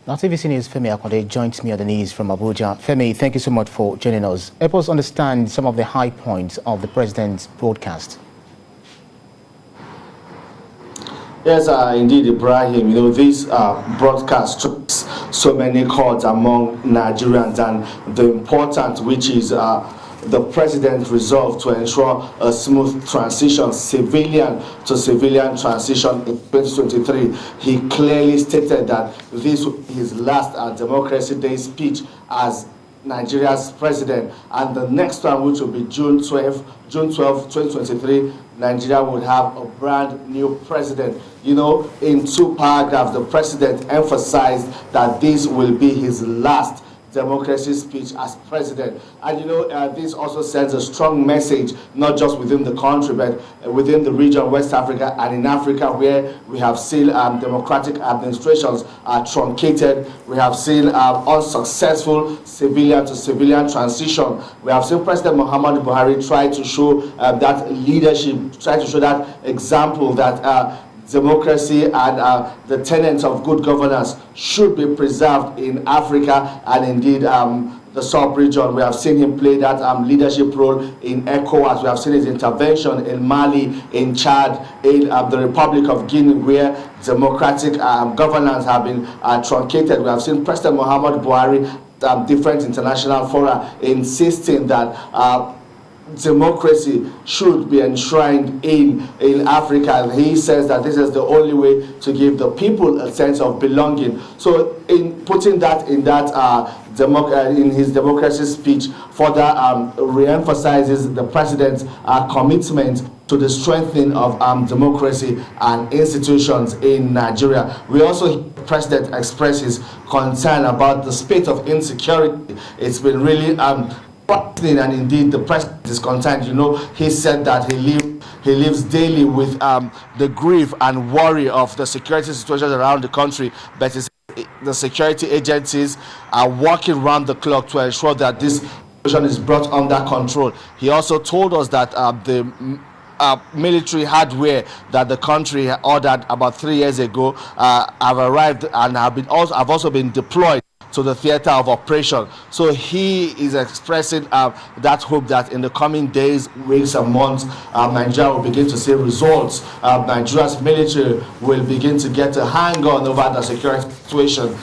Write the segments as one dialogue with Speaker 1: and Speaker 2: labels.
Speaker 1: Now, TVC News' Femi Akande joins me on the knees from Abuja. Femi, thank you so much for joining us. Help us understand some of the high points of the president's broadcast.
Speaker 2: Yes, indeed, Ibrahim. This broadcast strikes so many chords among Nigerians, and the important, which is the president's resolve to ensure a smooth transition, civilian to civilian transition in 2023. He clearly stated that this was his last Democracy Day speech as Nigeria's president, and the next one, which will be June 12, 2023, Nigeria would have a brand new president. In 2 paragraphs, the president emphasized that this will be his last democracy speech as president. And this also sends a strong message, not just within the country, but within the region, West Africa, and in Africa, where we have seen democratic administrations are truncated. We have seen unsuccessful civilian to civilian transition. We have seen President Muhammad Buhari try to show that leadership, try to show that example that democracy and the tenets of good governance should be preserved in Africa and indeed the sub-region. We have seen him play that leadership role in ECOWAS. We have seen his intervention in Mali, in Chad, in the Republic of Guinea, where democratic governance have been truncated. We have seen President Muhammad Buhari different international fora insisting that democracy should be enshrined in Africa, and he says that this is the only way to give the people a sense of belonging. So in putting that in in his democracy speech, further re-emphasizes the president's commitment to the strengthening of democracy and institutions in Nigeria. We also hear the president express his concern about the state of insecurity. It's been really and indeed the president is concerned. He said that he lives daily with the grief and worry of the security situations around the country, but the security agencies are working round the clock to ensure that this situation is brought under control. He also told us that the military hardware that the country ordered about 3 years ago have arrived and have also been deployed to the theater of operation. So he is expressing that hope that in the coming days, weeks and months, Nigeria will begin to see results. Nigeria's military will begin to get a hang on over the security situation.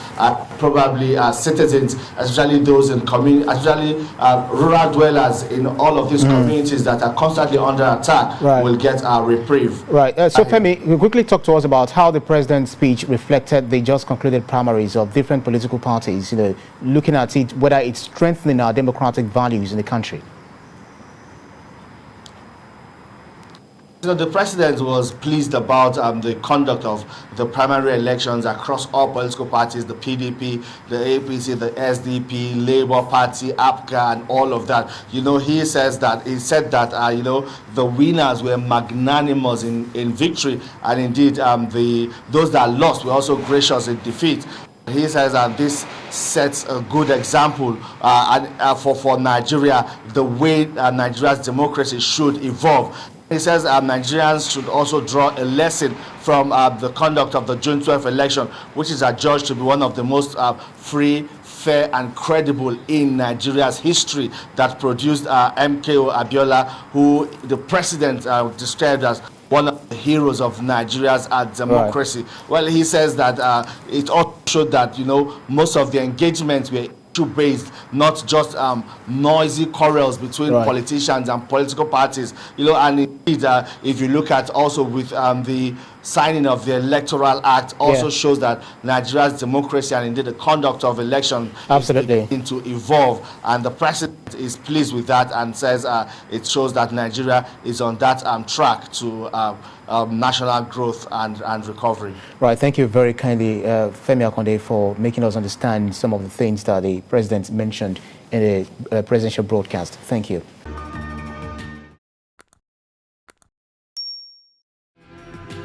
Speaker 2: Probably citizens, especially those in especially rural dwellers in all of these communities that are constantly under attack, will get a reprieve.
Speaker 1: Right. So Femi, quickly talk to us about how the president's speech reflected the just concluded primaries of different political parties. Looking at it, whether it's strengthening our democratic values in the country.
Speaker 2: The president was pleased about the conduct of the primary elections across all political parties, the PDP, the APC, the SDP, Labour Party, APGA, and all of that. He said that the winners were magnanimous in victory, and indeed those that lost were also gracious in defeat. He says that this sets a good example for Nigeria, the way Nigeria's democracy should evolve. He says Nigerians should also draw a lesson from the conduct of the June 12 election, which is adjudged to be one of the most free, fair and credible in Nigeria's history, that produced MKO Abiola, who the president described as one of the heroes of Nigeria's democracy. Right. Well, he says that it also showed that most of the engagements were issue-based, not just noisy quarrels between politicians and political parties. And indeed, if you look at also with the signing of the Electoral Act, also shows that Nigeria's democracy and indeed the conduct of elections is beginning to evolve. And the president is pleased with that and says it shows that Nigeria is on that track to national growth and recovery.
Speaker 1: Right. Thank you very kindly, Femi Akande, for making us understand some of the things that the president mentioned in the presidential broadcast. Thank you.